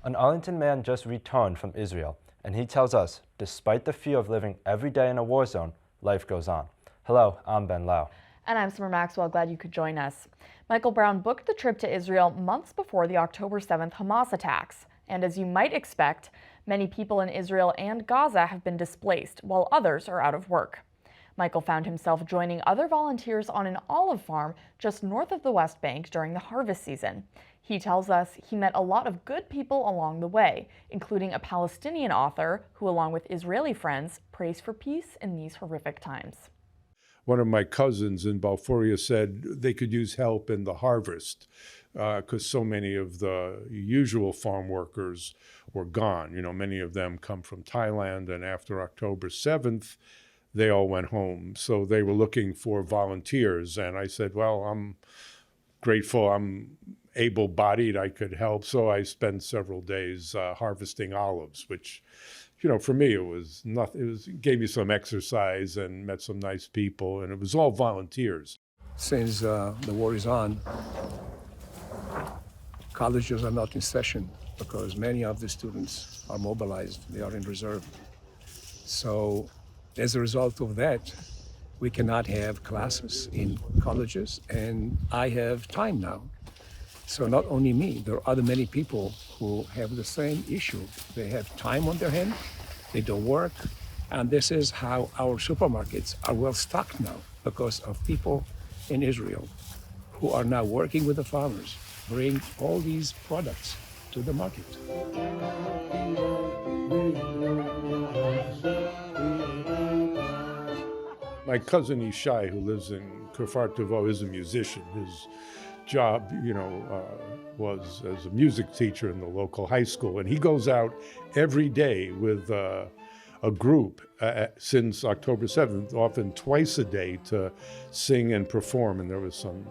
An Arlington man just returned from Israel, and he tells us, despite the fear of living every day in a war zone, life goes on. Hello, I'm Ben Lau. And I'm Summer Maxwell, glad you could join us. Michael Brown booked the trip to Israel months before the October 7th Hamas attacks. And as you might expect, many people in Israel and Gaza have been displaced, while others are out of work. Michael found himself joining other volunteers on an olive farm just north of the West Bank during the harvest season. He tells us he met a lot of good people along the way, including a Palestinian author who, along with Israeli friends, prays for peace in these horrific times. One of my cousins in Balfouria said they could use help in the harvest because so many of the usual farm workers were gone. You know, many of them come from Thailand, and after October 7th, they all went home. So they were looking for volunteers, and I said, well, I'm grateful I'm able-bodied, I could help. So I spent several days harvesting olives, which, you know, for me, it was nothing. It gave me some exercise and met some nice people, and it was all volunteers. Since the war is on, colleges are not in session because many of the students are mobilized. They are in reserve. So as a result of that, we cannot have classes in colleges, and I have time now. So not only me, there are other many people who have the same issue. They have time on their hand, they don't work, and this is how our supermarkets are well stocked now because of people in Israel who are now working with the farmers, bring all these products to the market. My cousin Ishai, who lives in Kfar Tavo, is a musician. His job, was as a music teacher in the local high school. And he goes out every day with a group since October 7th, often twice a day, to sing and perform. And there was some,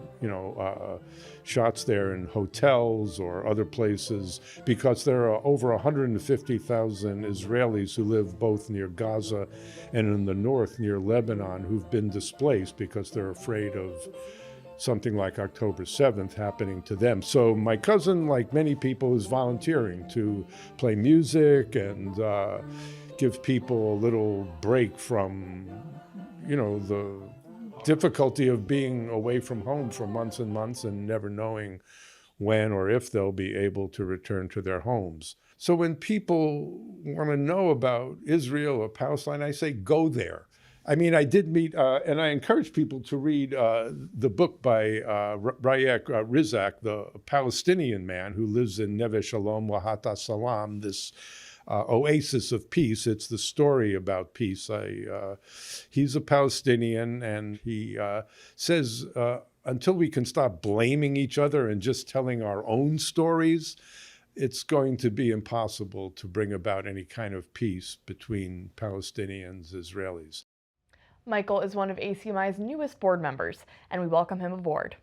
shots there in hotels or other places because there are over 150,000 Israelis who live both near Gaza and in the north near Lebanon who've been displaced because they're afraid of something like October 7th happening to them. So my cousin, like many people, is volunteering to play music and give people a little break from, the difficulty of being away from home for months and months and never knowing when or if they'll be able to return to their homes. So when people want to know about Israel or Palestine, I say, go there. I mean, I did meet, and I encourage people to read the book by Rayak Rizak, the Palestinian man who lives in Neve Shalom, Wahat Salam, this oasis of peace. It's the story about peace. He's a Palestinian, and he says, until we can stop blaming each other and just telling our own stories, it's going to be impossible to bring about any kind of peace between Palestinians and Israelis. Michael is one of ACMi's newest board members, and we welcome him aboard.